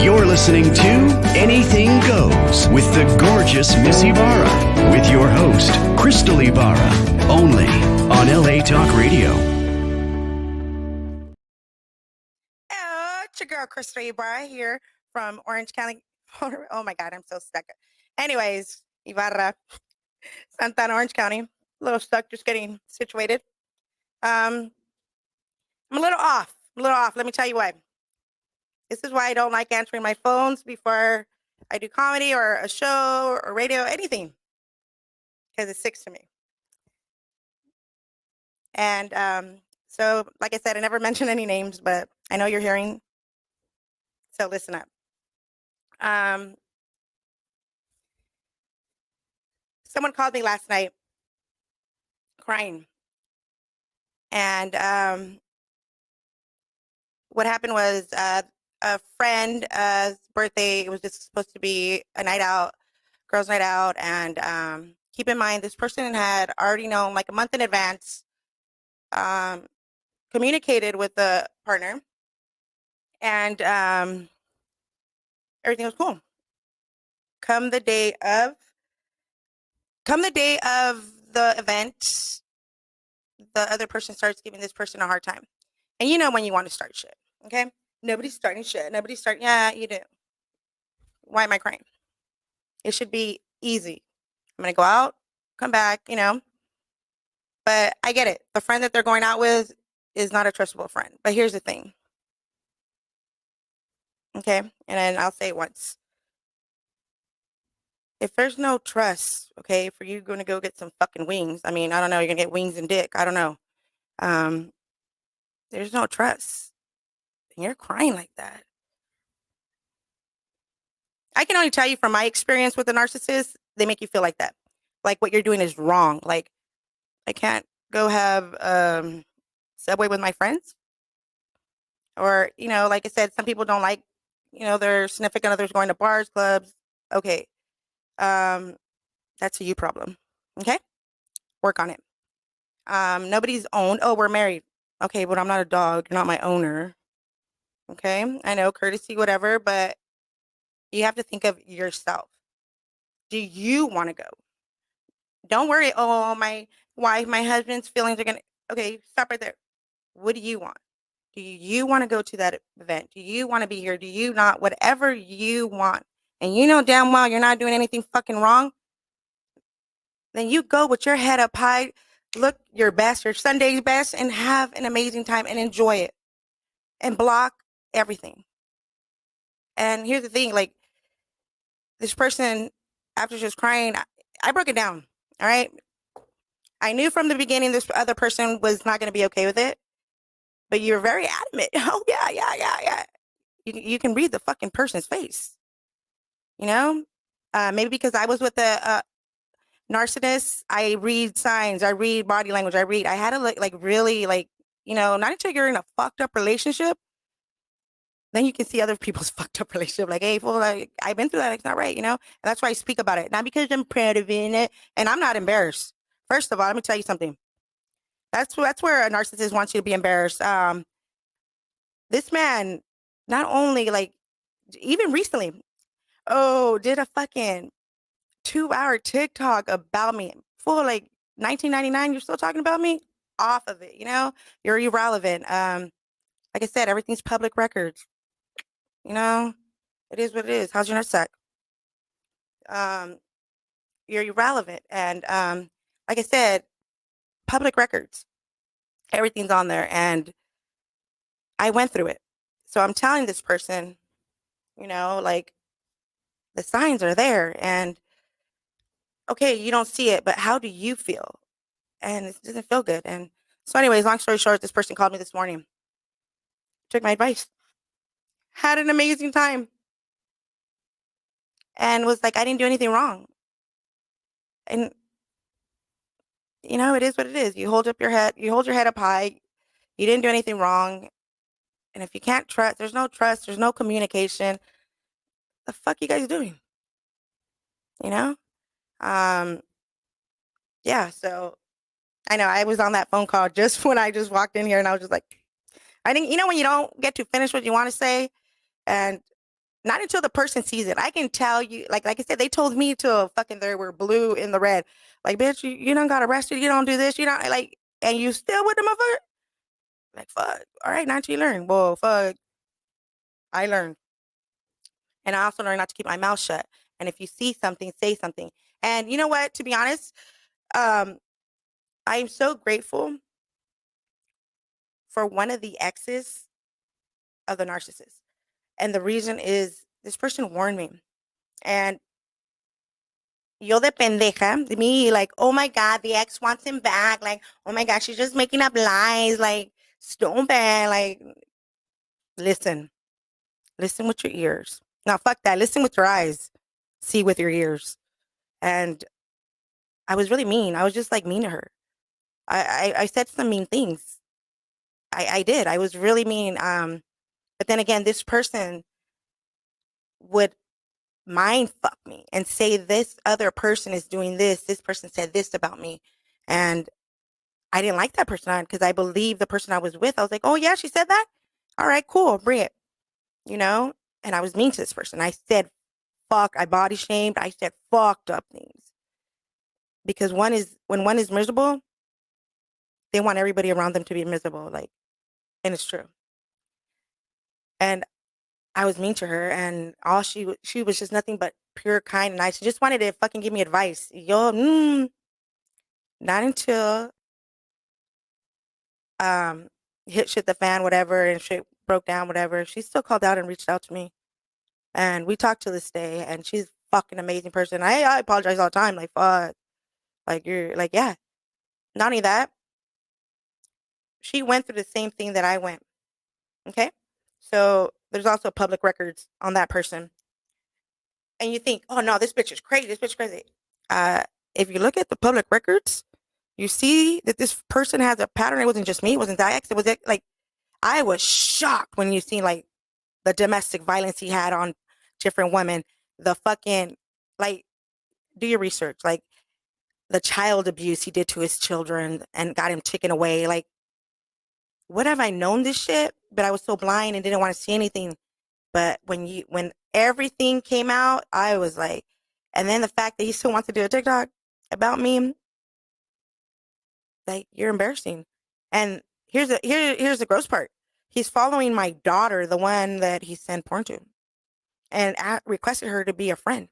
You're listening to Anything Goes with the gorgeous Miss Ibbara with your host, Crystal Ibbara, only on LA Talk Radio. Hello, it's your girl, Crystal Ibbara here from Orange County. Oh my God, I'm so stuck. Anyways, Ibarra, Santa Ana, Orange County. A little stuck, just getting situated. I'm a little off. Let me tell you why. This is why I don't like answering my phones before I do comedy or a show or radio, anything, because it sticks to me. And so, like I said, I never mention any names, but I know you're hearing, so listen up. Someone called me last night crying. And what happened was a friend's birthday. It was just supposed to be a night out, girls' night out. And keep in mind, this person had already known, like a month in advance, communicated with the partner, and everything was cool. Come the day of the event, the other person starts giving this person a hard time. And you know when you want to start shit, okay? Nobody's starting shit. Yeah, you do. Why am I crying? It should be easy. I'm going to go out, come back, But I get it. The friend that they're going out with is not a trustable friend. But here's the thing. Okay? And then I'll say it once. If there's no trust, okay, for you going to go get some fucking wings. I mean, I don't know. You're going to get wings and dick. I don't know. There's no trust. And you're crying like that. I can only tell you from my experience with a narcissist, they make you feel like that. Like what you're doing is wrong. Like, I can't go have Subway with my friends. Or, like I said, some people don't like, their significant others going to bars, clubs. Okay. That's a you problem. Okay? Work on it. Nobody's owned. Oh, we're married. Okay, but I'm not a dog. You're not my owner. Okay? I know, courtesy, whatever, but you have to think of yourself. Do you want to go? Don't worry. Oh, my wife, my husband's feelings are going to... Okay, stop right there. What do you want? Do you want to go to that event? Do you want to be here? Do you not? Whatever you want. And you know damn well you're not doing anything fucking wrong. Then you go with your head up high, look your best, your Sunday's best, and have an amazing time and enjoy it. And block everything. And here's the thing, like, this person, after just crying, I broke it down. All right. I knew from the beginning this other person was not going to be okay with it. But you're very adamant. Oh, yeah. You can read the fucking person's face. Maybe because I was with a narcissist, I read signs, I read body language, I had to look like really like, not until you're in a fucked up relationship, then you can see other people's fucked up relationship. Like, hey, fool, like, I've been through that. It's not right, And that's why I speak about it. Not because I'm proud of it, and I'm not embarrassed. First of all, let me tell you something. That's where a narcissist wants you to be embarrassed. This man, not only like, even recently, did a fucking 2-hour TikTok about me. For like 1999, you're still talking about me? Off of it, You're irrelevant. Like I said, everything's public records. It is what it is. How's your nutsack? You're irrelevant. And like I said, public records. Everything's on there. And I went through it. So I'm telling this person, like, the signs are there. And okay, you don't see it, but how do you feel? And it doesn't feel good. And so anyways, long story short, this person called me this morning. Took my advice. Had an amazing time. And was like, I didn't do anything wrong. And, it is what it is. You hold your head up high. You didn't do anything wrong. And if you can't trust, there's no communication. The fuck you guys doing? Yeah, so I know I was on that phone call just when I just walked in here, and I was just like, I think, when you don't get to finish what you want to say, and Not until the person sees it. I can tell you, like I said, they told me to fucking they were blue in the red. Like, bitch, you don't got arrested. You don't do this. You don't like, and you still with the motherfucker. Like, fuck. All right, now you learn. Well, fuck. I learned, and I also learned not to keep my mouth shut. And if you see something, say something. And you know what? To be honest, um, I am so grateful for one of the exes of the narcissist, and the reason is this person warned me, and yo de pendeja, de me, like, oh my God, the ex wants him back. Like, oh my God, she's just making up lies. Like, stupid. Like, listen, listen with your ears. No, fuck that. Listen with your eyes. See with your ears. And I was really mean. I was just like mean to her. I said some mean things. I did. I was really mean. But then again, this person would mind fuck me and say this other person is doing this. This person said this about me. And I didn't like that person because I believe the person I was with. I was like, oh yeah, she said that. All right, cool, bring it. You know. And I was mean to this person. I said fuck. I body shamed. I said fucked up things because when one is miserable, they want everybody around them to be miserable. Like, and it's true. And I was mean to her, and all she was just nothing but pure kind and nice. She just wanted to fucking give me advice. Yo, not until um hit shit the fan, whatever, and shit broke down, whatever. She still called out and reached out to me, and we talk to this day. And she's a fucking amazing person. I apologize all the time, like fuck, like you're like yeah. Not only that, she went through the same thing that I went. Okay, so there's also public records on that person, and you think, oh no, this bitch is crazy. This bitch is crazy. Uh, if you look at the public records, you see that this person has a pattern. It wasn't just me. It wasn't that ex. It was like I was shocked when you see like the domestic violence he had on different women. The fucking like, do your research. Like the child abuse he did to his children and got him taken away. Like, what have I known this shit? But I was so blind and didn't want to see anything. But when everything came out, I was like, and then the fact that he still wants to do a TikTok about me, like you're embarrassing. And here's the gross part. He's following my daughter, the one that he sent porn to, and requested her to be a friend.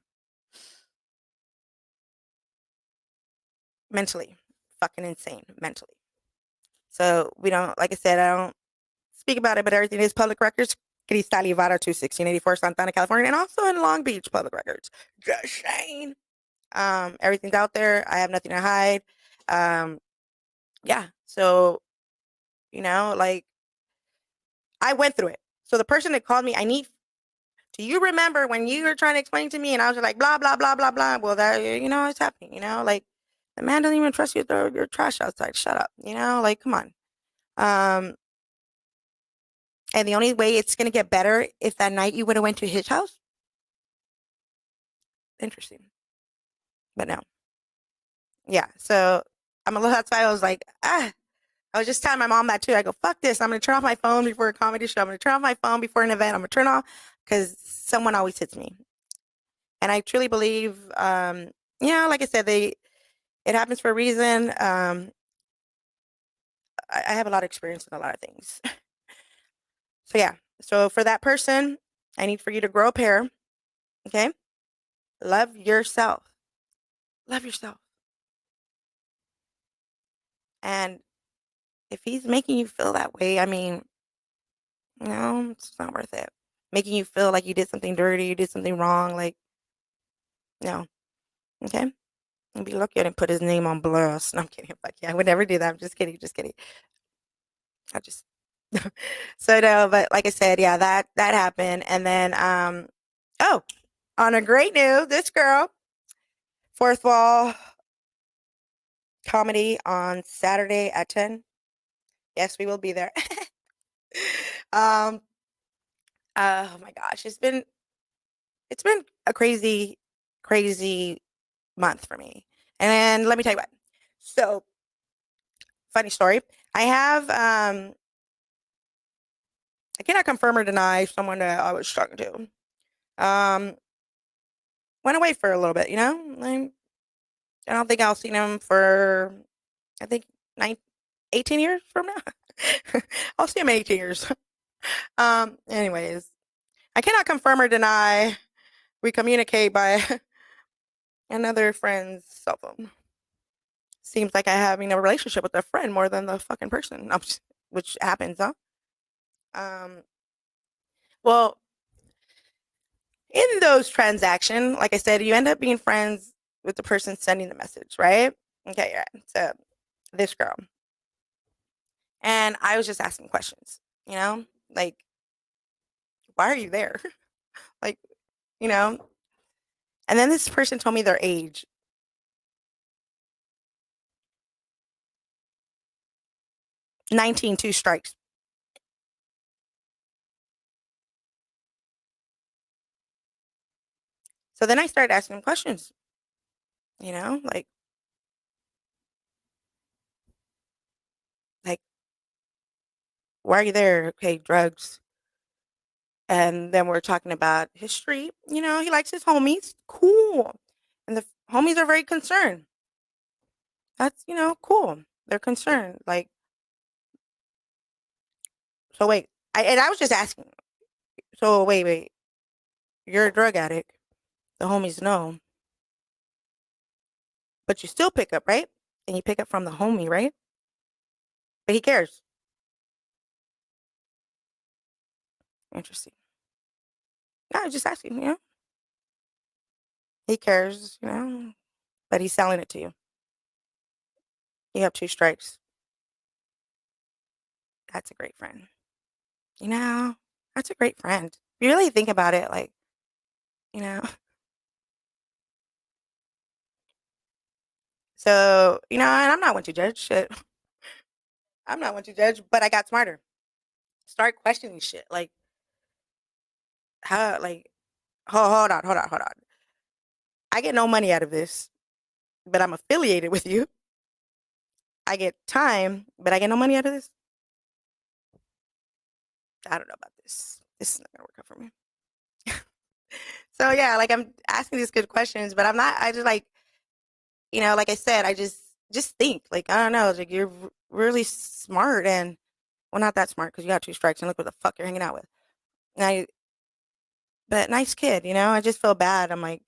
Mentally, fucking insane. Mentally. So we don't, like I said, I don't speak about it, but everything is public records. Cristal Ibbara 1684 Santana, California, and also in Long Beach public records. Just saying. Everything's out there. I have nothing to hide. Yeah. So, like I went through it. So the person that called me, do you remember when you were trying to explain to me and I was like, blah, blah, blah, blah, blah. Well, that, it's happening, like the man doesn't even trust you to throw your trash outside. Shut up. Like, come on. Um, and the only way it's going to get better if that night you would have went to his house. Interesting. But no. Yeah. So that's why I was like, I was just telling my mom that too. I go, fuck this. I'm going to turn off my phone before a comedy show. I'm going to turn off my phone before an event. I'm going to turn off because someone always hits me. And I truly believe, like I said, it happens for a reason. I have a lot of experience in a lot of things. So yeah. So for that person, I need for you to grow a pair. Okay. Love yourself. Love yourself. And if he's making you feel that way, I mean, no, it's not worth it. Making you feel like you did something dirty, you did something wrong, like, no. Okay? I'd be lucky I didn't put his name on blast. No, I'm kidding. Fuck yeah, I would never do that. I'm just kidding. Just kidding. I just so no, but like I said, yeah, that happened. And then oh, on a great news, this girl, fourth wall comedy on Saturday at 10. Yes, we will be there. um oh my gosh, it's been a crazy, crazy month for me. And let me tell you what. So, funny story. I have I cannot confirm or deny someone that I was talking to. Um, went away for a little bit, I don't think I'll see him for, I think, 18 years from now. I'll see him in 18 years. Anyways, I cannot confirm or deny. We communicate by another friend's cell phone. Seems like I having a relationship with a friend more than the fucking person, which happens, huh? Um, well, in those transactions, like I said, you end up being friends with the person sending the message, right? Okay, yeah. So this girl, and I was just asking questions, like, why are you there? Like, you know, and then this person told me their age, 19, two strikes. So then I started asking them questions, like, like, why are you there? Okay, drugs. And then we're talking about history. He likes his homies. Cool. And the homies are very concerned. That's, cool. They're concerned. Like, so wait. I was just asking. So wait. You're a drug addict. The homies know. But you still pick up, right? And you pick up from the homie, right? But he cares. Interesting. No, I was just asking, He cares, but he's selling it to you. You have two strikes. That's a great friend. You know, that's a great friend. If you really think about it, like, you know. So, and I'm not one to judge shit. I'm not one to judge, but I got smarter. Start questioning shit. Like, how, like, hold on. I get no money out of this, but I'm affiliated with you. I get time, but I get no money out of this. I don't know about this. This is not gonna work out for me. So yeah, like I'm asking these good questions, but I'm not. I just like, like I said, I just think. Like I don't know. Like you're really smart, and well, not that smart because you got two strikes, and look what the fuck you're hanging out with. And but nice kid. I just feel bad. I'm like,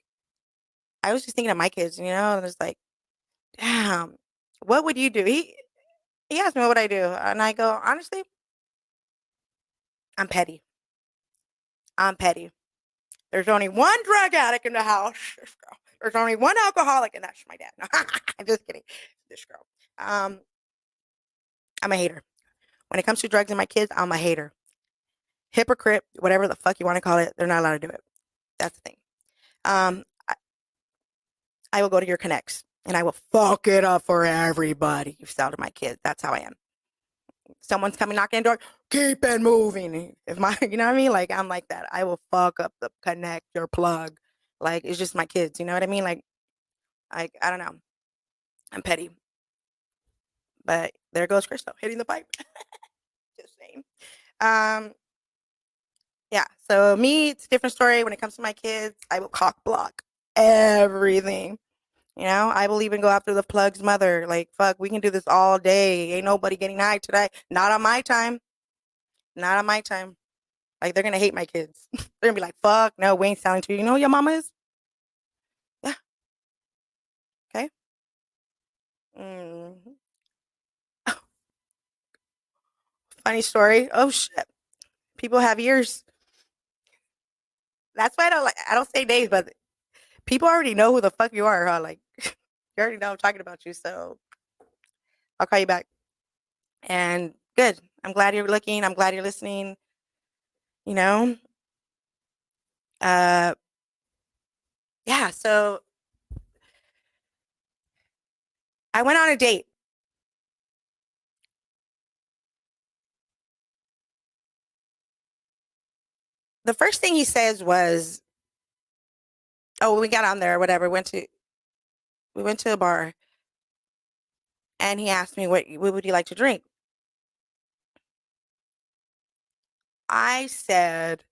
I was just thinking of my kids. And it's like, damn, what would you do? He asked me what would I do, and I go, honestly, I'm petty. I'm petty. There's only one drug addict in the house. This girl. There's only one alcoholic, and that's my dad. No, I'm just kidding. This girl. I'm a hater. When it comes to drugs and my kids, I'm a hater. Hypocrite, whatever the fuck you want to call it, they're not allowed to do it. That's the thing. Um, I, I will go to your connects and I will fuck it up for everybody. You sell to my kids. That's how I am. Someone's coming knocking the door, keep it moving. If my, you know what I mean? Like I'm like that. I will fuck up the connector plug. Like it's just my kids. You know what I mean? Like I don't know. I'm petty, but there goes Crystal hitting the pipe. Just saying. Um, yeah. So me, it's a different story. When it comes to my kids, I will cock block everything. I will even go after the plug's mother. Like, fuck, we can do this all day. Ain't nobody getting high today. Not on my time. Not on my time. Like, they're gonna hate my kids. They're gonna be like, fuck, no, we ain't selling to you. You know who your mama is? Yeah. Okay. Mm. Funny story. Oh shit. People have ears. That's why I don't say names, but people already know who the fuck you are, huh? Like you already know I'm talking about you, so I'll call you back. And good. I'm glad you're looking. I'm glad you're listening. You know? Uh yeah, so I went on a date. The first thing he says was, "Oh, we got on there, whatever. We went to a bar, and he asked me what would you like to drink." I said,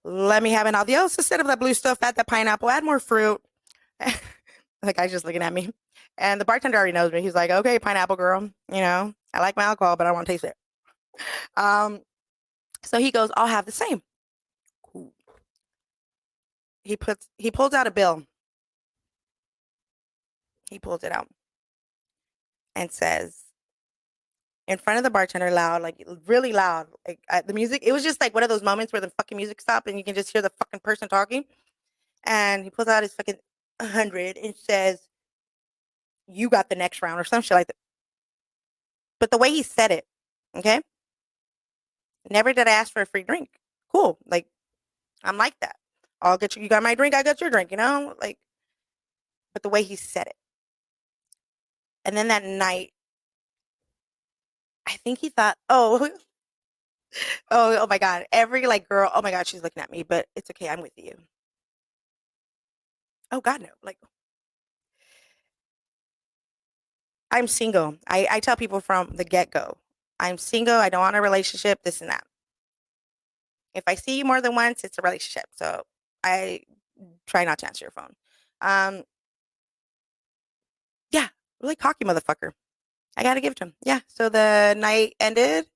Let me have an adios instead of the blue stuff. Add the pineapple. Add more fruit. The guy's just looking at me. And the bartender already knows me. He's like, okay, pineapple girl. I like my alcohol, but I want to taste it. Um, so he goes, I'll have the same. Cool. He pulls out a bill. He pulls it out and says, in front of the bartender, loud, like really loud, like the music. It was just like one of those moments where the fucking music stopped and you can just hear the fucking person talking. And he pulls out his fucking 100 and says, "You got the next round" or some shit like that. But the way he said it, okay, never did I ask for a free drink. Cool, like I'm like that. I'll get you. You got my drink. I got your drink. Like. But the way he said it, and then that night, I think he thought, oh, oh my god, every like girl, oh my god, she's looking at me, but it's okay. I'm with you. Oh God, no. Like I'm single. I tell people from the get go, I'm single. I don't want a relationship. This and that. If I see you more than once, it's a relationship. So I try not to answer your phone. Um, yeah, really cocky motherfucker. I gotta give it to him. Yeah. So the night ended.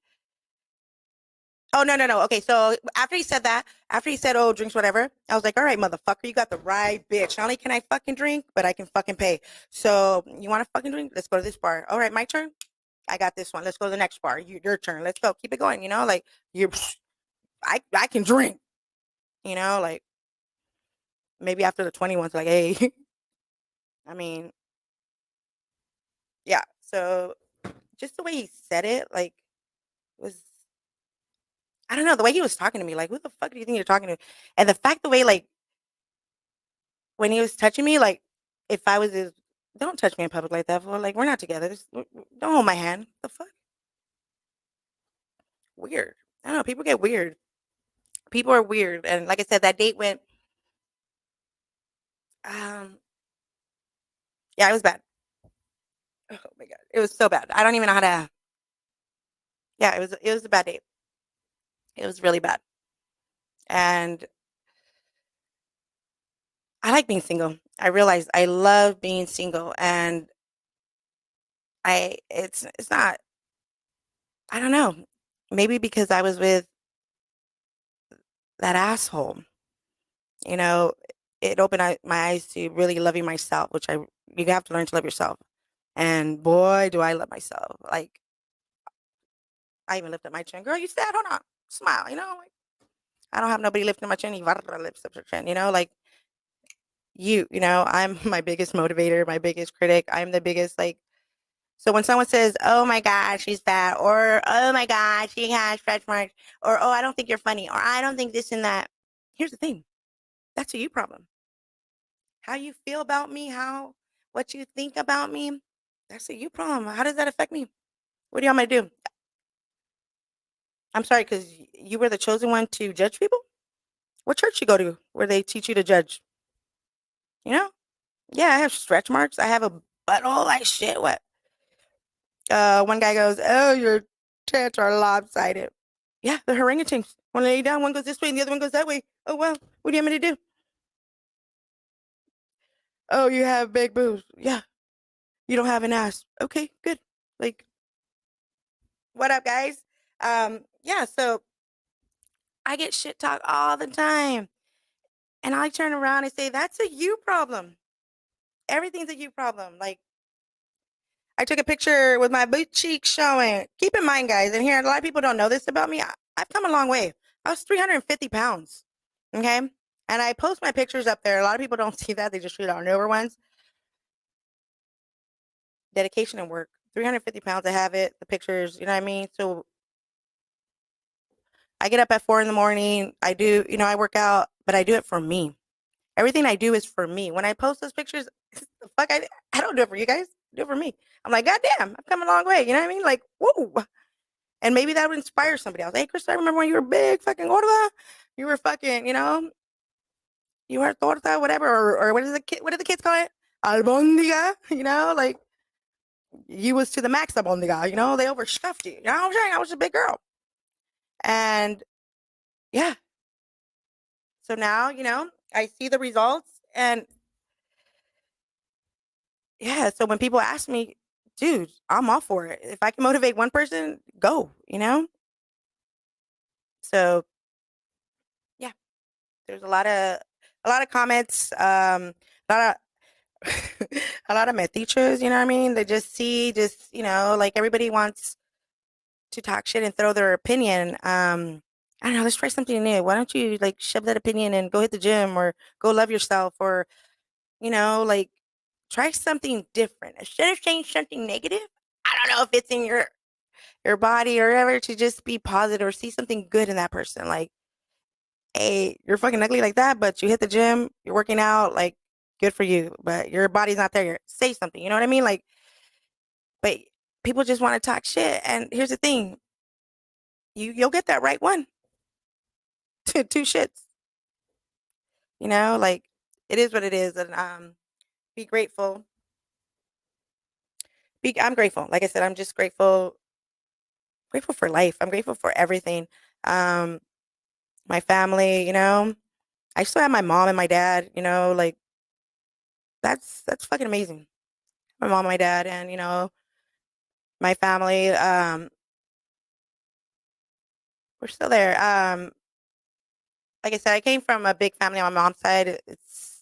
Oh no, no, no. Okay, so after he said that, after he said, "Oh, drinks, whatever," I was like, "All right, motherfucker, you got the right bitch. Not only can I fucking drink, but I can fucking pay. So you want to fucking drink? Let's go to this bar. All right, my turn. I got this one. Let's go to the next bar. Your turn. Let's go. Keep it going. Like you, I can drink. Like maybe after the 21's, like, hey, I mean, yeah. So just the way he said it, like, was I don't know the way he was talking to me. Like, who the fuck do you think you're talking to? And the fact the way like when he was touching me, like, if I was his don't touch me in public like that, fool, like, we're not together, don't hold my hand. The fuck? Weird. I don't know, people get weird. People are weird, and like I said, that date went, um yeah, it was bad. Oh my god, it was so bad. I don't even know how to yeah, it was a bad date. It was really bad, and I like being single. I realized I love being single, and it's not I don't know, maybe because I was with that asshole. You know, it opened my eyes to really loving myself, which you have to learn to love yourself. And boy, do I love myself. Like I even lifted my chin. Girl, you sad? Hold on. Smile, like I don't have nobody lifting my chin. Ibarra lifts up her chin, like I'm my biggest motivator, my biggest critic. I'm the biggest like so when someone says, "Oh my God, she's fat," or "Oh my God, she has stretch marks," or "Oh, I don't think you're funny," or "I don't think this and that," here's the thing: that's a you problem. How you feel about me, what you think about me, that's a you problem. How does that affect me? What do you want me to do? I'm sorry, because you were the chosen one to judge people? What church you go to where they teach you to judge? You know? Yeah, I have stretch marks. I have a butthole like shit. What? One guy goes, "Oh, your tits are lopsided." Yeah, they're orangutans. One lay down, one goes this way, and the other one goes that way. Oh well, what do you want me to do? Oh, you have big boobs. Yeah, you don't have an ass. Okay, good. Like, what up, guys? Yeah, so I get shit talk all the time. And I turn around and say, that's a you problem. Everything's a you problem. Like, I took a picture with my boot cheeks showing. Keep in mind, guys, and here, a lot of people don't know this about me. I've come a long way. I was 350 pounds. Okay. And I post my pictures up there. A lot of people don't see that. They just shoot our newer ones. Dedication and work. 350 pounds. I have it. The pictures, you know what I mean? So I get up at 4 in the morning. I do, I work out, but I do it for me. Everything I do is for me. When I post those pictures, the fuck, I don't do it for you guys. I do it for me. I'm like, God damn, I've come a long way. You know what I mean? Like, whoa. And maybe that would inspire somebody else. Hey, Chris, I remember when you were big, fucking gorda. You were fucking, you were torta, whatever. Or what do the kids call it? Albondiga, like you was to the max albondiga, they overstuffed you. You know what I'm saying? I was a big girl. And yeah, So now, I see the results. And yeah, so when people ask me, dude, I'm all for it. If I can motivate one person, go. So yeah, there's a lot of comments, a lot of a lot of metiches, you know what I mean? They just, like everybody wants to talk shit and throw their opinion. I don't know, let's try something new. Why don't you like shove that opinion and go hit the gym or go love yourself or, like try something different. Instead of saying something negative, I don't know if it's in your body or whatever, to just be positive or see something good in that person. Like, hey, you're fucking ugly like that, but you hit the gym, you're working out, like, good for you. But your body's not there. Say something. You know what I mean? Like, but people just want to talk shit. And here's the thing: you'll get that right one, two shits. Like it is what it is, and be grateful. I'm grateful. Like I said, I'm just grateful for life. I'm grateful for everything. Um, my family. I still have my mom and my dad. Like that's fucking amazing. My mom, my dad, and my family. We're still there. Like I said, I came from a big family on my mom's side. It's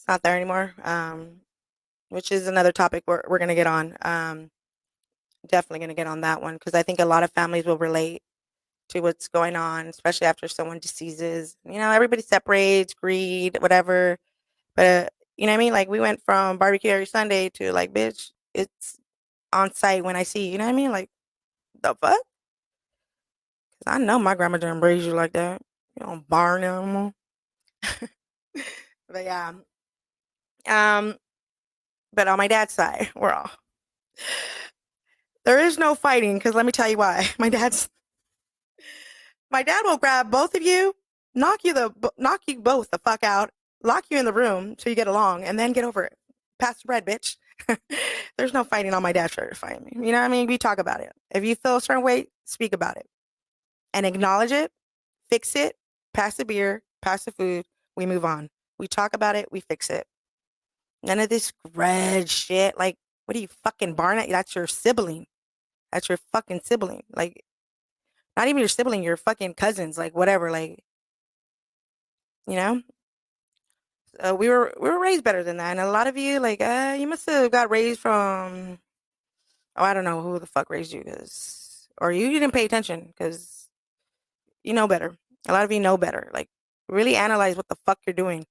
not there anymore. Which is another topic we're gonna get on. Definitely gonna get on that one because I think a lot of families will relate to what's going on, especially after someone deceases. Everybody separates, greed, whatever. But you know what I mean? Like we went from barbecue every Sunday to like, bitch, it's on site when I see you. You know what I mean? Like the fuck? 'Cause I know my grandma didn't raise you like that. You don't barn animal. But yeah. Um, but on my dad's side, there is no fighting because let me tell you why. My dad will grab both of you, knock you both the fuck out, lock you in the room so you get along, and then get over it. Pass the bread, bitch. There's no fighting on my dad's side to fight me. You know what I mean? We talk about it. If you feel a certain way, speak about it and acknowledge it, fix it, pass the beer, pass the food, we move on. We talk about it, we fix it. None of this grudge shit. Like, what are you fucking Barnett? That's your sibling. That's your fucking sibling. Like, not even your sibling, your fucking cousins. Like, whatever. Like, you know. We were raised better than that, and a lot of you, like, you must have got raised from. Oh, I don't know who the fuck raised you, cause or you didn't pay attention, cause you know better. A lot of you know better. Like, really analyze what the fuck you're doing.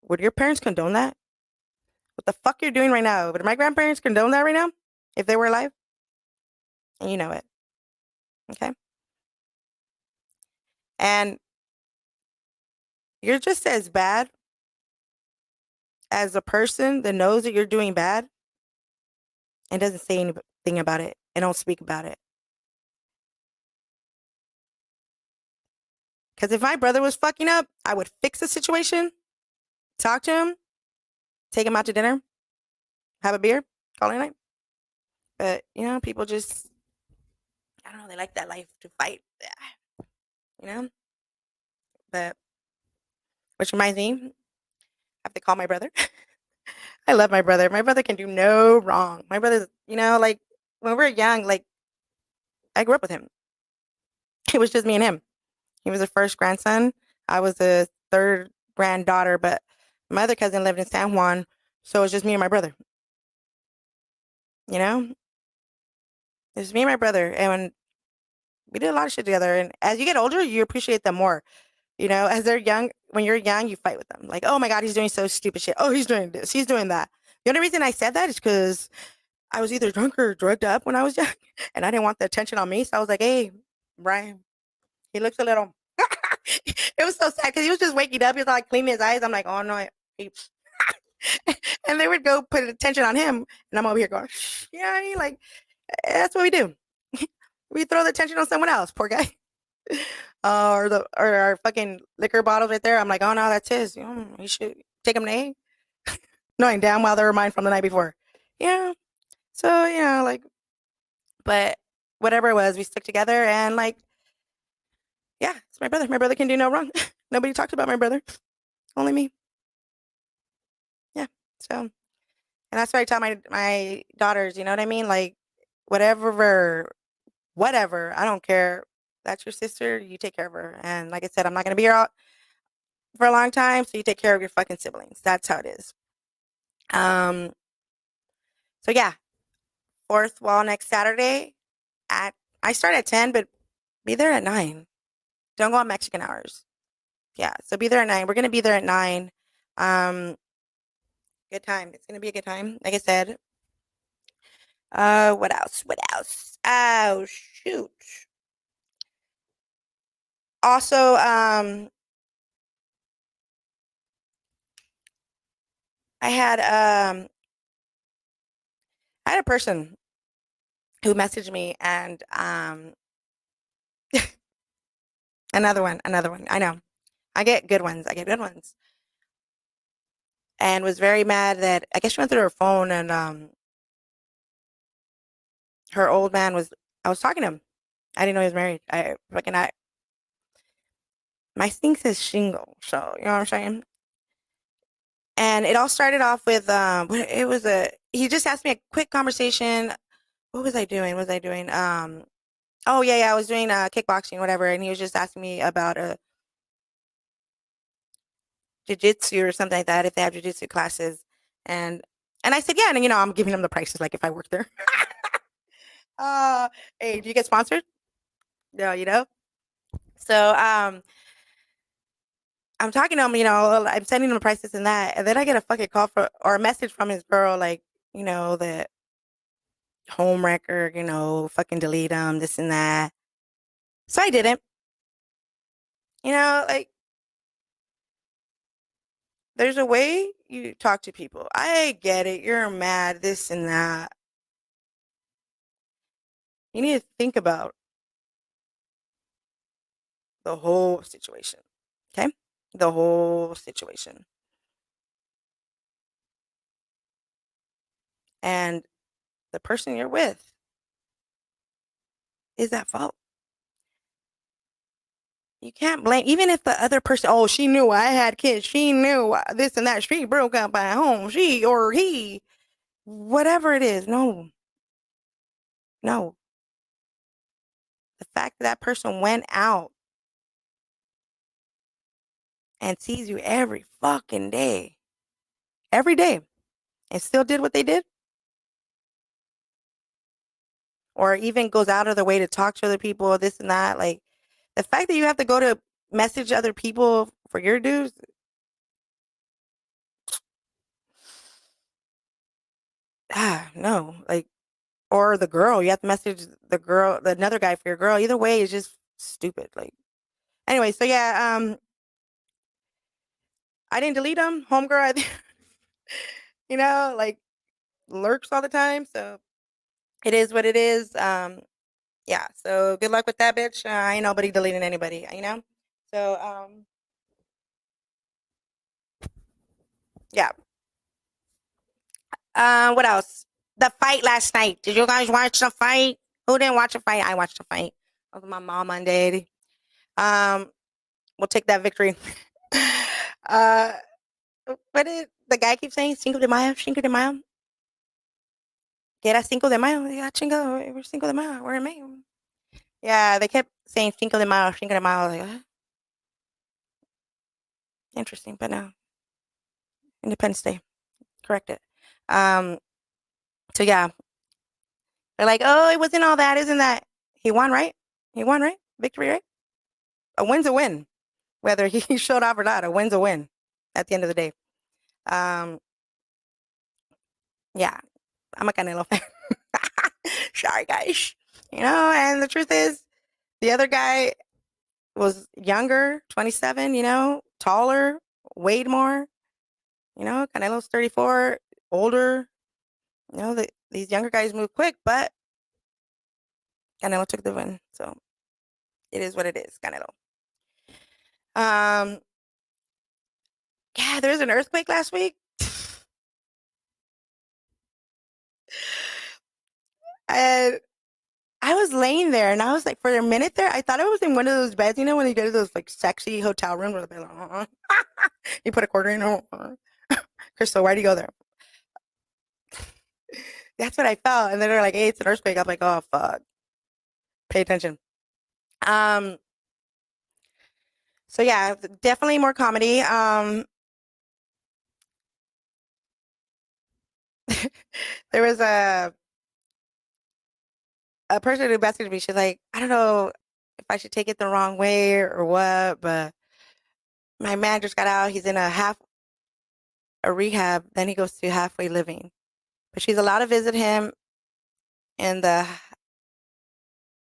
Would your parents condone that? What the fuck you're doing right now? Would my grandparents condone that right now if they were alive? And you know it. Okay. And you're just as bad as a person that knows that you're doing bad and doesn't say anything about it and don't speak about it. Because if my brother was fucking up, I would fix the situation, talk to him, take him out to dinner, have a beer, call it a night. But, people just, I don't know, they like that life to fight, you know? But, which reminds me, I have to call my brother. I love my brother. My brother can do no wrong. My brother's, like when we were young, like I grew up with him. It was just me and him. He was the first grandson. I was the third granddaughter, but my other cousin lived in San Juan, so it was just me and my brother. You know, it was me and my brother, and we did a lot of shit together. And as you get older, you appreciate them more. As they're young, when you're young, you fight with them. Like, oh my God, he's doing so stupid shit. Oh, he's doing this. He's doing that. The only reason I said that is because I was either drunk or drugged up when I was young, and I didn't want the attention on me. So I was like, hey, Brian, he looks a little. It was so sad because he was just waking up. He was like cleaning his eyes. I'm like, oh no, and they would go put attention on him, and I'm over here going, yeah, like that's what we do. We throw the attention on someone else. Poor guy. Or our fucking liquor bottles right there. I'm like, oh no, that's his. You should take him to A. Knowing damn well they were mine from the night before. Yeah. So like, but whatever it was, we stuck together and like, yeah, it's my brother. My brother can do no wrong. Nobody talked about my brother. Only me. Yeah. So, and that's what I tell my daughters. You know what I mean? Like, whatever. I don't care. That's your sister. You take care of her. And like I said, I'm not gonna be here for a long time, so you take care of your fucking siblings. That's how it is. Um. So yeah, fourth wall next Saturday. At I start at 10, but be there at 9. Don't go on Mexican hours. Yeah, so be there at 9. We're gonna be there at 9. Um, good time. It's gonna be a good time. Like I said. What else? What else? Oh shoot. Also, I had I had a person who messaged me and another one. I know. I get good ones. I get good ones. And was very mad that I guess she went through her phone and her old man was I was talking to him. I didn't know he was married. I my thing says shingle, so you know what I'm saying? And it all started off with it was a he just asked me a quick conversation. What was I doing? Was I doing oh yeah, I was doing kickboxing, whatever, and he was just asking me about jiu-jitsu or something like that, if they have jiu-jitsu classes. And and I said, yeah, and I'm giving him the prices like if I work there. uh hey, do you get sponsored? No, So I'm talking to him, I'm sending him the prices and that, and then I get a fucking call or a message from his girl, like, the home record, fucking delete them, this and that. So I didn't, like, there's a way you talk to people. I get it. You're mad, this and that. You need to think about the whole situation. Okay? The whole situation. And the person you're with is at fault. You can't blame, even if the other person, oh, she knew I had kids. She knew this and that. She broke up at home. She or he, whatever it is. No, no. The fact that person went out and sees you every fucking day, every day, and still did what they did, or even goes out of their way to talk to other people, this and that. Like, the fact that you have to go to message other people for your dues, no. Like, or the girl, you have to message the girl, another guy for your girl. Either way is just stupid. Like, anyway, so yeah, I didn't delete them. Homegirl, like lurks all the time. So it is what it is. Yeah. So good luck with that, bitch. I ain't nobody deleting anybody. So yeah. What else? The fight last night. Did you guys watch the fight? Who didn't watch the fight? I watched the fight. With my mom on daddy. Um, we'll take that victory. uh, what did the guy keep saying? Cinco de Mayo, Cinco de Mayo. Que era Cinco de Mayo. Yeah, chingo, we're Cinco de Mayo. We're in Mayo. Yeah, they kept saying Cinco de Mayo, Cinco de Mayo. Like, interesting, but no. Independence Day. Correct it. Um, so yeah, they're like, oh, it wasn't all that, isn't that? He won, right? He won, right? Victory, right? A win's a win. Whether he showed up or not, a win's a win at the end of the day. Um, yeah, I'm a Canelo fan. Sorry, guys. And the truth is, the other guy was younger, 27, taller, weighed more. Canelo's 34, older. These younger guys move quick, but Canelo took the win. So it is what it is, Canelo. Um, yeah, there was an earthquake last week. And I was laying there and I was like, for a minute there, I thought I was in one of those beds, you know, when you go to those like sexy hotel rooms where they're like, you put a quarter in, Crystal, why do you go there? That's what I felt. And then they're like, hey, it's an earthquake. I'm like, oh, fuck. Pay attention. Um, so yeah, definitely more comedy. There was a person who messaged me. She's like, I don't know if I should take it the wrong way or what, but my man just got out. He's in a rehab. Then he goes to halfway living, but she's allowed to visit him in the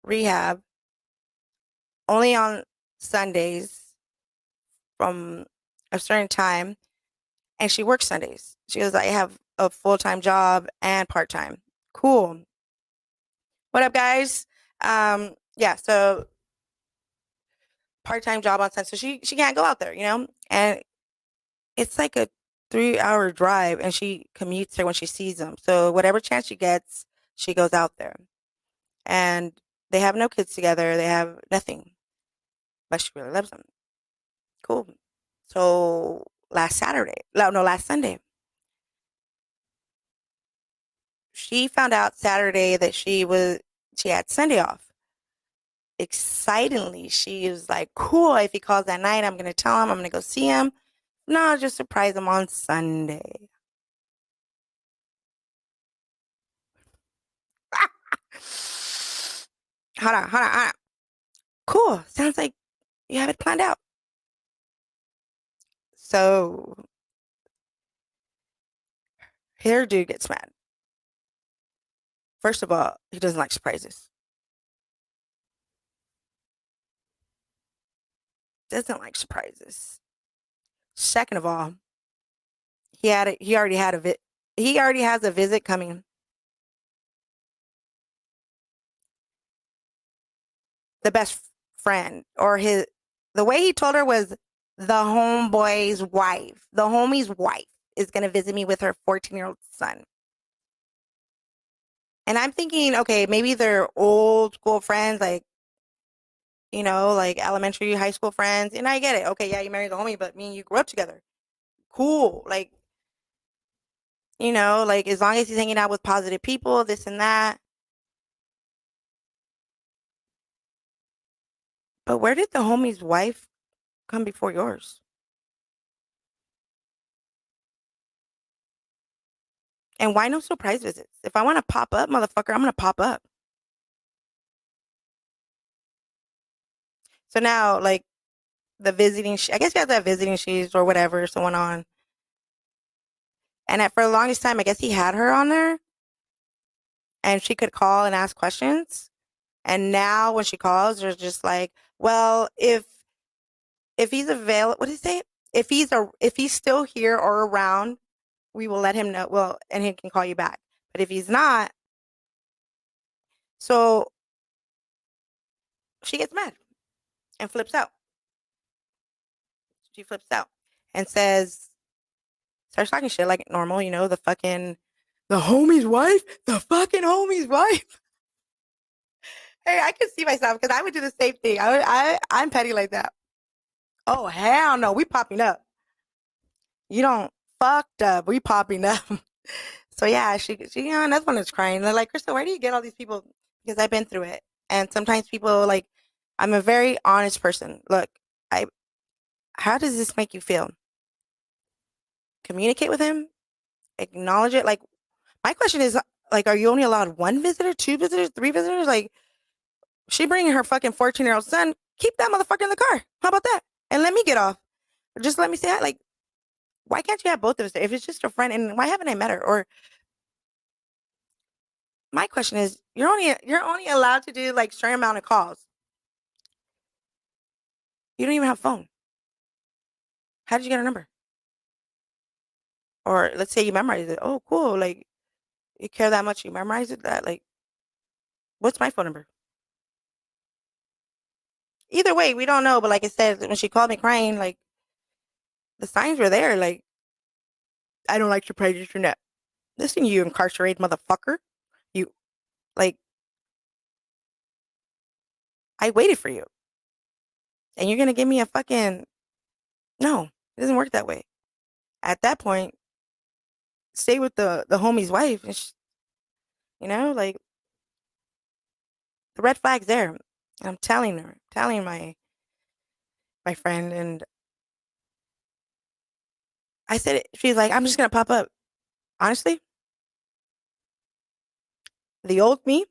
rehab only on Sundays from a certain time, and she works Sundays. She goes, I have a full-time job and part-time. Cool. What up, guys? Yeah, so part-time job on Sunday. So she can't go out there, you know? And it's like a 3-hour drive and she commutes there when she sees them. So whatever chance she gets, she goes out there. And they have no kids together. They have nothing. But she really loves them. Cool. So last Sunday, she found out Saturday that she had Sunday off. Excitingly, she was like, cool, if he calls that night, I'm gonna tell him I'm gonna go see him. No, just surprise him on Sunday. Hold on. Cool. Sounds like you have it planned out. So here dude gets mad. First of all, he doesn't like surprises. Doesn't like surprises. Second of all, he already had he already has a visit coming. The best friend or the way he told her was the homeboy's wife. The homie's wife is going to visit me with her 14-year-old son. And I'm thinking, okay, maybe they're old school friends, like, you know, like elementary, high school friends. And I get it. Okay, yeah, you married the homie, but me and you grew up together. Cool. Like, you know, like as long as he's hanging out with positive people, this and that. But where did the homie's wife come before yours? And why no surprise visits? If I want to pop up, motherfucker, I'm going to pop up. So now, like, the visiting, I guess you have that visiting sheets or whatever, so went on. And for the longest time, I guess he had her on there and she could call and ask questions. And now when she calls, they're just like, well, if he's available, what did he say? If he's still here or around, we will let him know. Well, and he can call you back. But if he's not, so she gets mad and flips out. She flips out and starts talking shit like normal, you know, the homie's wife, the fucking homie's wife. Hey, I can see myself because I would do the same thing. I'm petty like that. Oh hell no, we popping up. You don't fucked up. We popping up. So yeah, she another one is crying. They're like, Crystal, where do you get all these people? Because I've been through it, and sometimes people like, I'm a very honest person. Look, I how does this make you feel? Communicate with him, acknowledge it. Like my question is, like, are you only allowed one visitor, two visitors, three visitors? Like she bringing her fucking 14-year-old son. Keep that motherfucker in the car. How about that? And let me get off. Just let me say that. Like, why can't you have both of us there? If it's just a friend, and why haven't I met her? Or my question is, you're only allowed to do like certain amount of calls. You don't even have a phone. How did you get her number? Or let's say you memorize it. Oh, cool. Like you care that much, you memorize it. That like, what's my phone number? Either way, we don't know. But like I said, when she called me crying, like the signs were there. Like I don't like surprises from that. Listen, you incarcerated motherfucker. You like I waited for you. And you're gonna give me a fucking no, it doesn't work that way. At that point, stay with the homie's wife and like the red flag's there. And I'm telling her, telling my friend, and I said it, she's like, I'm just gonna pop up. Honestly, the old me,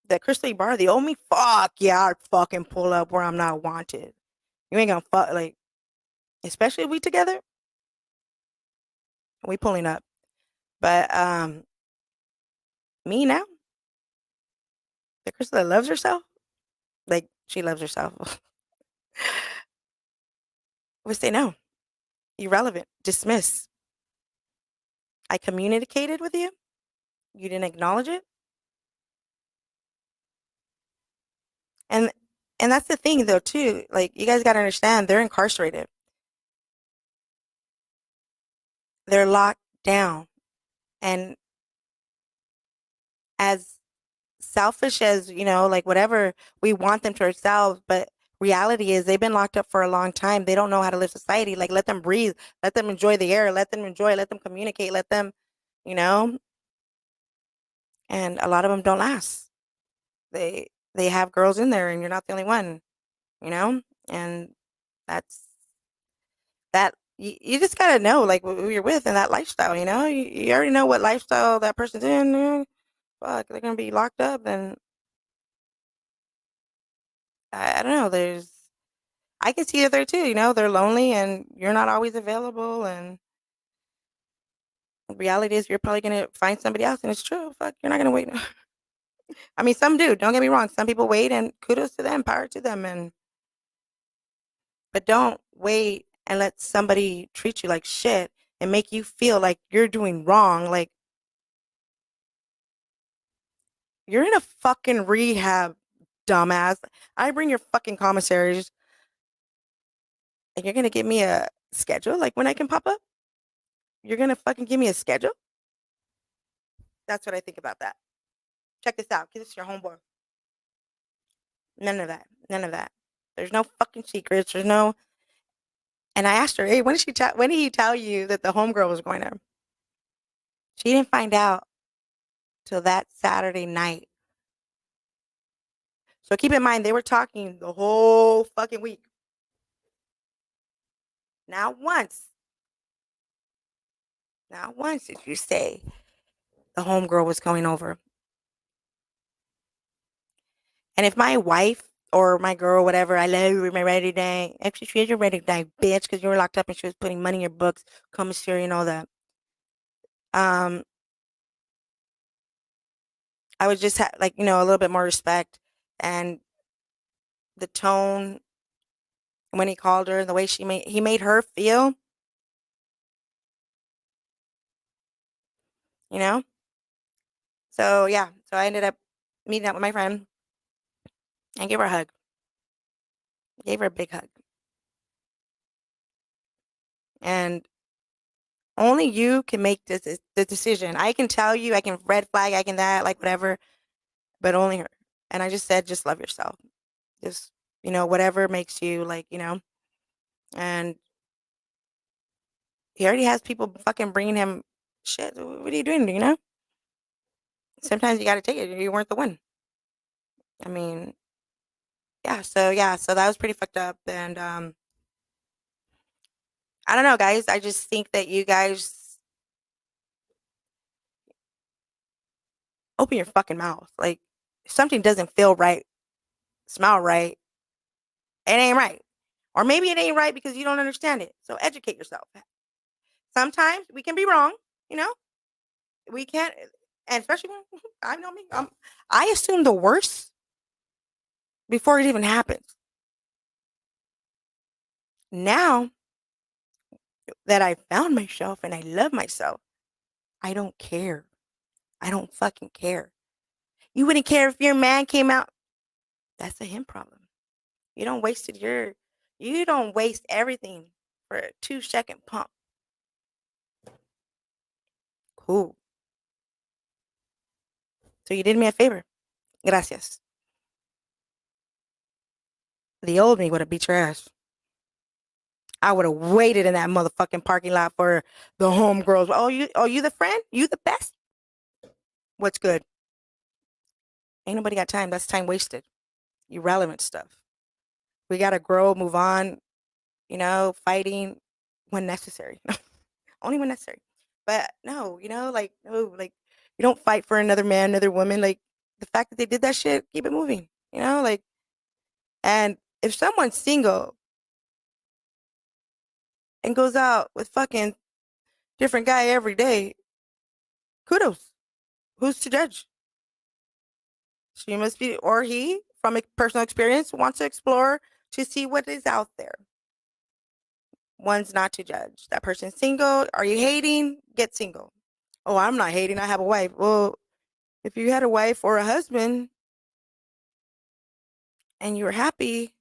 the Crystal Ibarra, the old me, fuck yeah, I'd fucking pull up where I'm not wanted. You ain't gonna fuck like, especially if we together, we pulling up. But me now, the Crystal that loves herself, like she loves herself. We say no, irrelevant, dismiss. I communicated with you. You didn't acknowledge it. And and that's the thing though too. Like you guys got to understand, they're incarcerated. They're locked down. And as selfish as, like whatever we want them to ourselves, but reality is they've been locked up for a long time. They don't know how to live society. Like let them breathe, let them enjoy the air, let them enjoy, let them communicate, let them, you know, and a lot of them don't last. They have girls in there and you're not the only one, you know? And that's that you just gotta know like who you're with and that lifestyle, you already know what lifestyle that person's in. Fuck, they're gonna be locked up, and I don't know. I can see it there too. They're lonely, and you're not always available. And the reality is, you're probably gonna find somebody else, and it's true. Fuck, you're not gonna wait. I mean, some do. Don't get me wrong. Some people wait, and kudos to them, power to them, and but don't wait and let somebody treat you like shit and make you feel like you're doing wrong. Like you're in a fucking rehab, dumbass. I bring your fucking commissaries, and you're gonna give me a schedule, like when I can pop up. You're gonna fucking give me a schedule. That's what I think about that. Check this out. This is your homeboy. None of that. None of that. There's no fucking secrets. There's no. And I asked her, hey, when did he tell you that the homegirl was going to? She didn't find out till that Saturday night. So keep in mind, they were talking the whole fucking week. Not once did you say the homegirl was coming over. And if my wife or my girl, whatever, I love you, my ready day. Actually, she is your ready day, bitch, because you were locked up and she was putting money in your books, commissary, and all that. Um, I would just have like, a little bit more respect and the tone when he called her, the way he made her feel, you know? So yeah, so I ended up meeting up with my friend and gave her a hug. Gave her a big hug. And only you can make the decision. I can tell you, I can red flag, I can that, like whatever, but only her. And I just said, just love yourself. Just, whatever makes you like, and he already has people fucking bringing him shit. What are you doing, Sometimes you got to take it. You weren't the one. I mean, yeah, so that was pretty fucked up. And I don't know, guys. I just think that you guys open your fucking mouth. Like, if something doesn't feel right, smell right, it ain't right. Or maybe it ain't right because you don't understand it. So educate yourself. Sometimes we can be wrong, you know? We can't, and especially when I know me, I assume the worst before it even happens. Now that I found myself and I love myself, I don't care. I don't fucking care. You wouldn't care if your man came out. That's a him problem. You don't you don't waste everything for a 2-second pump. Cool. So you did me a favor. Gracias. The old me would have beat your ass. I would have waited in that motherfucking parking lot for the homegirls. Oh, you the friend? You the best? What's good? Ain't nobody got time. That's time wasted. Irrelevant stuff. We gotta grow, move on, fighting when necessary. Only when necessary. But no, like no, like you don't fight for another man, another woman. Like the fact that they did that shit, keep it moving. Like and if someone's single and goes out with fucking different guy every day, kudos. Who's to judge? She must be, or he, from a personal experience, wants to explore to see what is out there. One's not to judge. That person's single. Are you hating? Get single. Oh, I'm not hating. I have a wife. Well, if you had a wife or a husband and you were happy,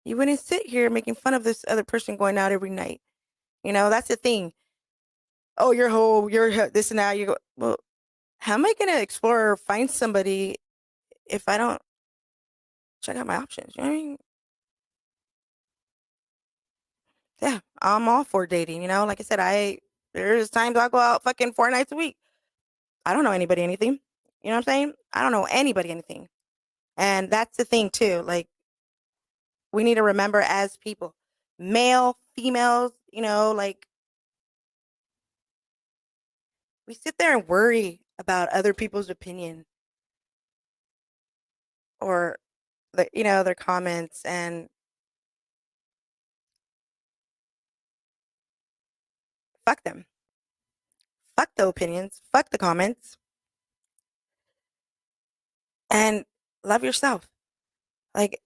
you wouldn't sit here making fun of this other person going out every night. That's the thing. Oh, you're whole, this and that. You go, well, how am I going to explore or find somebody if I don't check out my options? You know what I mean? Yeah, I'm all for dating. Like I said, there's times I go out fucking 4 nights a week. I don't know anybody anything. You know what I'm saying? I don't know anybody anything. And that's the thing too. Like we need to remember as people, male, females, like we sit there and worry about other people's opinion or their comments, and fuck them. Fuck the opinions, fuck the comments, and love yourself. Like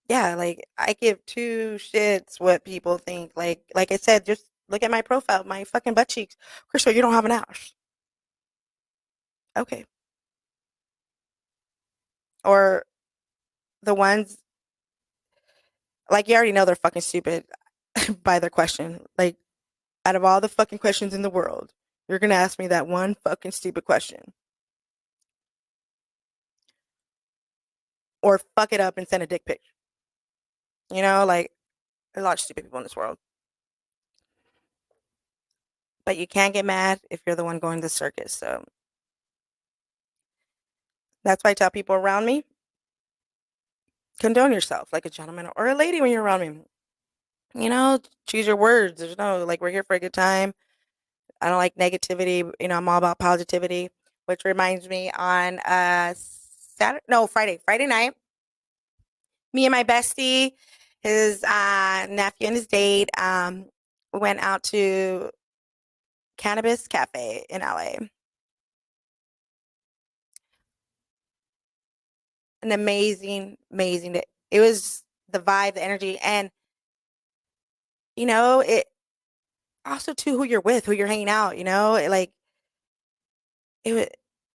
yeah, like I give two shits what people think. Like I said, just look at my profile, my fucking butt cheeks. Crystal, you don't have an ass. Okay. Or the ones like you already know they're fucking stupid by their question. Like out of all the fucking questions in the world, you're gonna ask me that one fucking stupid question. Or fuck it up and send a dick pic. Like there's a lot of stupid people in this world. But you can't get mad if you're the one going to the circus. So that's why I tell people around me, condone yourself like a gentleman or a lady when you're around me. Choose your words. There's no like we're here for a good time. I don't like negativity. I'm all about positivity. Which reminds me on Saturday, no, Friday night, me and my bestie, his nephew and his date, we went out to Cannabis Cafe in LA. An amazing, amazing day. It was the vibe, the energy, and it also too who you're with, who you're hanging out. It was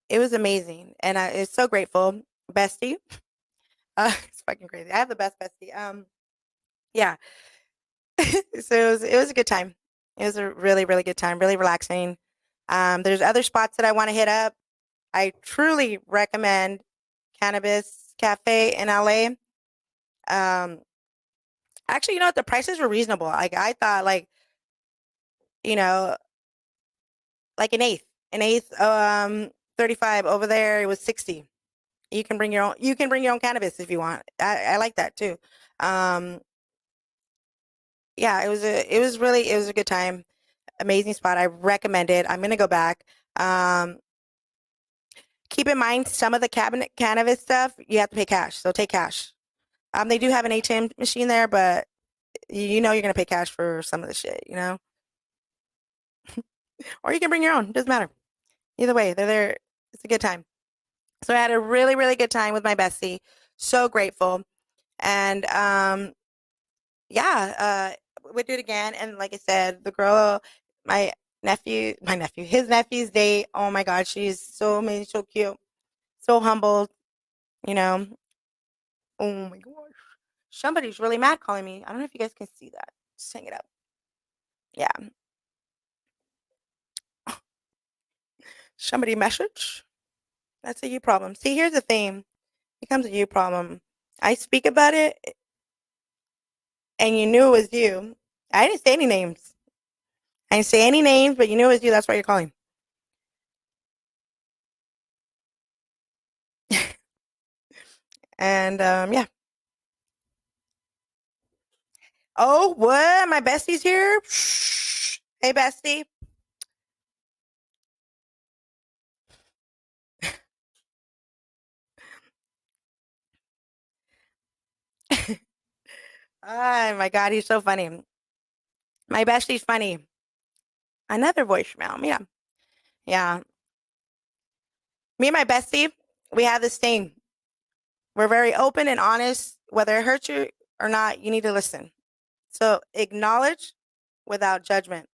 it was amazing, and I was so grateful, bestie. It's fucking crazy. I have the best bestie. Yeah. So it was a good time. It was a really really good time, really relaxing. There's other spots that I want to hit up. I truly recommend Cannabis Cafe in LA. Um, Actually, what? The prices were reasonable. Like I thought, you know, like an eighth, 35 over there. It was 60. You can bring your own. You can bring your own cannabis if you want. I like that too. Um, yeah, it was a good time. Amazing spot. I recommend it. I'm gonna go back. Um, Keep in mind some of the cabinet cannabis stuff you have to pay cash. So take cash. They do have an ATM machine there, but you're gonna pay cash for some of the shit. Or you can bring your own. Doesn't matter. Either way, they're there. It's a good time. So I had a really, really good time with my bestie. So grateful. And yeah, we'll do it again. And like I said, the girl, my his nephew's date. Oh my God, she's so amazing, so cute, so humble. You know. Oh my gosh. Somebody's really mad calling me. I don't know if you guys can see that. Just hang it up. Yeah. Somebody message. That's a you problem. See, here's the thing. It becomes a you problem I speak about it and you knew it was you. I didn't say any names. I didn't say any names, but you knew it was you. That's why you're calling. And yeah. Oh, what? My bestie's here? Hey, bestie. Oh my God, he's so funny. My bestie's funny. Another voicemail. Yeah. Yeah. Me and my bestie, we have this thing. We're very open and honest. Whether it hurts you or not, you need to listen. So acknowledge without judgment.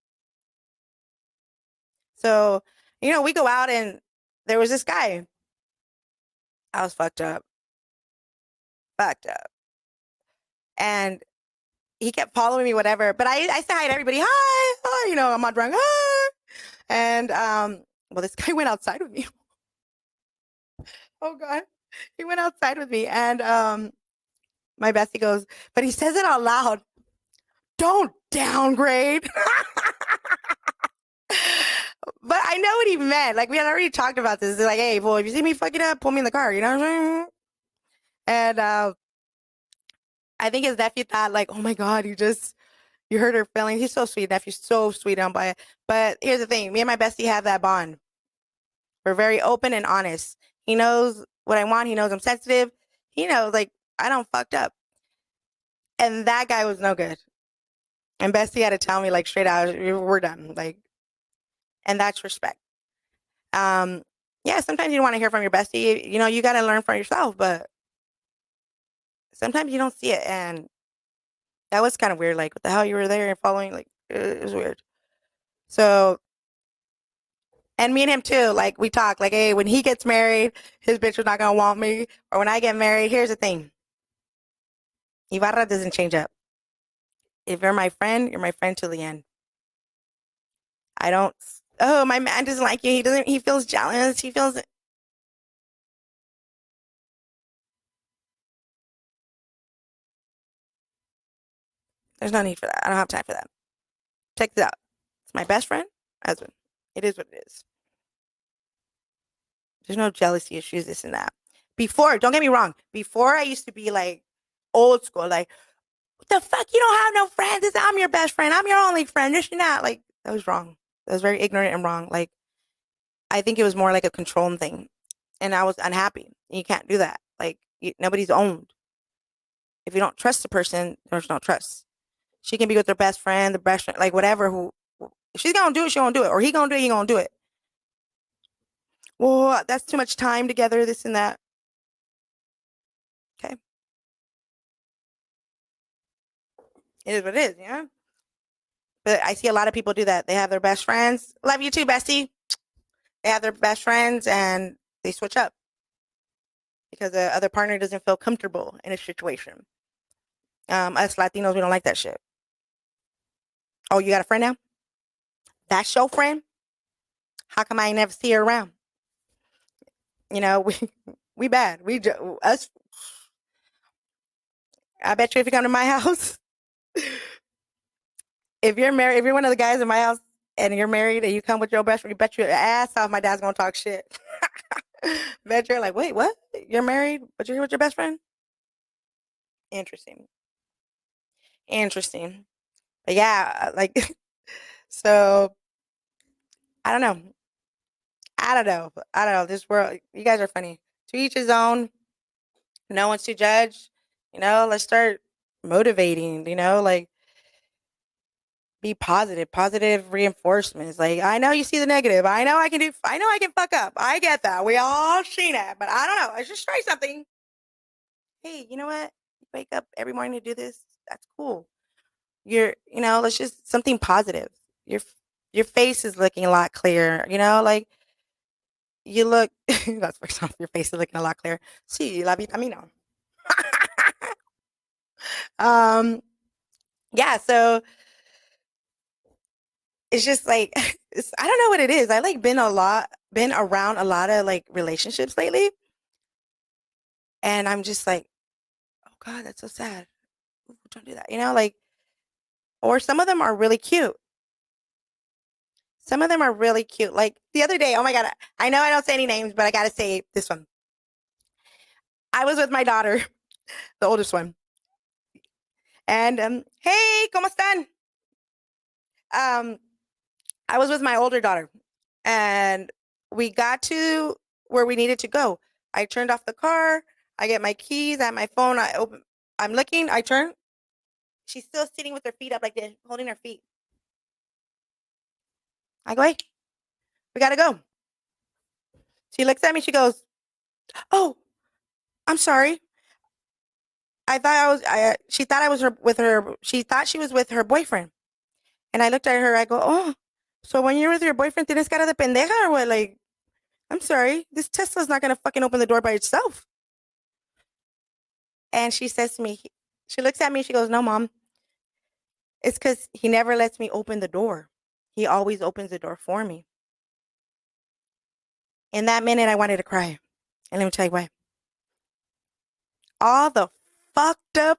So, we go out and there was this guy. I was fucked up, fucked up. And he kept following me, whatever. But I said hi to everybody. Hi, hi, I'm not drunk. Hi. And well, this guy went outside with me. Oh God. He went outside with me. And my bestie goes, but he says it out loud. Don't downgrade. But I know what he meant. Like we had already talked about this. It's like, hey, boy, if you see me fucking up, pull me in the car. You know what I'm saying? And I think his nephew thought like, oh my God, you hurt her feelings. He's so sweet, nephew, so sweet on by it. But here's the thing: me and my bestie have that bond. We're very open and honest. He knows what I want. He knows I'm sensitive. He knows like I don't fucked up. And that guy was no good. And bestie had to tell me like straight out, we're done. Like, and that's respect. Um, yeah, sometimes you don't want to hear from your bestie. You got to learn from yourself, but sometimes you don't see it. And that was kind of weird. Like, what the hell, you were there and following? Like, it was weird. So, and me and him too, like, we talk, like, hey, when he gets married, his bitch is not going to want me. Or when I get married, here's the thing: Ibarra doesn't change up. If you're my friend to the end. I don't, oh, my man doesn't like you. He feels jealous. There's no need for that. I don't have time for that. Check this out. It's my best friend, husband. It is what it is. There's no jealousy issues, this and that. Before, don't get me wrong. Before, I used to be like old school, like, what the fuck? You don't have no friends. I'm your best friend. I'm your only friend. This and that. Like, that was wrong. That was very ignorant and wrong. Like, I think it was more like a control thing. And I was unhappy. You can't do that. Like, nobody's owned. If you don't trust the person, there's no trust. She can be with her best friend, the best friend, like whatever. If she's gonna do it, she gonna do it, or he gonna do it, he gonna do it. Well, that's too much time together. This and that. Okay, it is what it is. Yeah, but I see a lot of people do that. They have their best friends. Love you too, bestie. They have their best friends and they switch up because the other partner doesn't feel comfortable in a situation. Us Latinos, we don't like that shit. Oh, you got a friend now? That's your friend? How come I ain't never see her around? We we bad. Us. I bet you if you come to my house, if you're married, if you're one of the guys in my house and you're married and you come with your best friend, you bet your ass off my dad's gonna talk shit. Bet you're like, wait, what? You're married, but you're here with your best friend? Interesting. Interesting. But yeah, like, so I don't know. I don't know. I don't know. This world, you guys are funny. To each his own. No one's to judge. Let's start motivating, like be positive, positive reinforcements. Like, I know you see the negative. I know I can fuck up. I get that. We all seen it, but I don't know. Let's just try something. Hey, you know what? You wake up every morning to do this. That's cool. Let's just something positive. Your your face is looking a lot clearer. Like you look. That's first off. Your face is looking a lot clearer. See, la vitamina. um. Yeah. So it's just like I don't know what it is. I like been around a lot of like relationships lately, and I'm just like God, that's so sad. Ooh, don't do that. Like, or some of them are really cute. Some of them are really cute. Like the other day, oh my God, I know I don't say any names, but I got to say this one. I was with my daughter, the oldest one. And, hey, ¿cómo están? I was with my older daughter and we got to where we needed to go. I turned off the car. I get my keys. I have my phone. I'm looking. I turn. She's still sitting with her feet up like this, holding her feet. I go, hey, we got to go. She looks at me. She goes, oh, I'm sorry. She thought I was with her. She thought she was with her boyfriend. And I looked at her. I go, oh, so when you're with your boyfriend, tienes cara de pendeja or what? Like, I'm sorry. This Tesla's not going to fucking open the door by itself. And she says to me, she looks at me. She goes, no, Mom. It's because he never lets me open the door. He always opens the door for me. In that minute, I wanted to cry. And let me tell you why. All the fucked up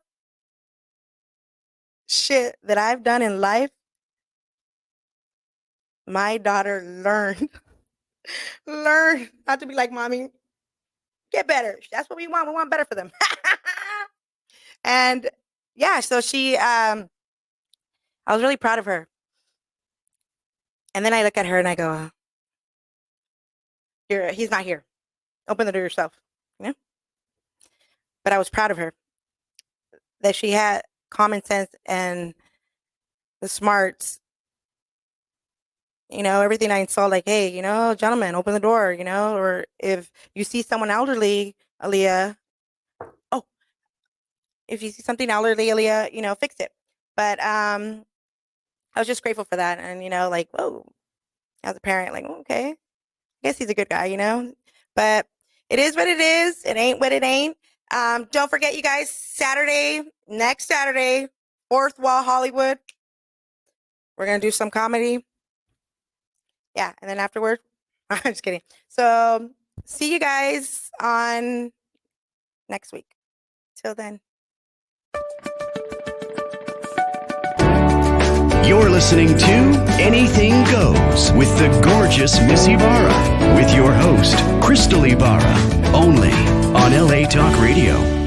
shit that I've done in life, my daughter learned not to be like mommy. Get better. That's what we want. We want better for them. And yeah, so I was really proud of her. And then I look at her and I go, he's not here. Open the door yourself. But I was proud of her that she had common sense and the smarts. Everything I saw, like, hey, gentlemen, open the door, or if you see someone elderly, Aaliyah, if you see something elderly, Aaliyah, fix it. But I was just grateful for that. And, like, whoa, as a parent, like, okay, I guess he's a good guy, but it is what it is. It ain't what it ain't. Don't forget, you guys, next Saturday, Fourth Wall Hollywood. We're going to do some comedy. Yeah. And then afterward, I'm just kidding. So see you guys on next week. Till then. You're listening to Anything Goes with the gorgeous Miss Ibbara with your host, Crystal Ibbara, only on LA Talk Radio.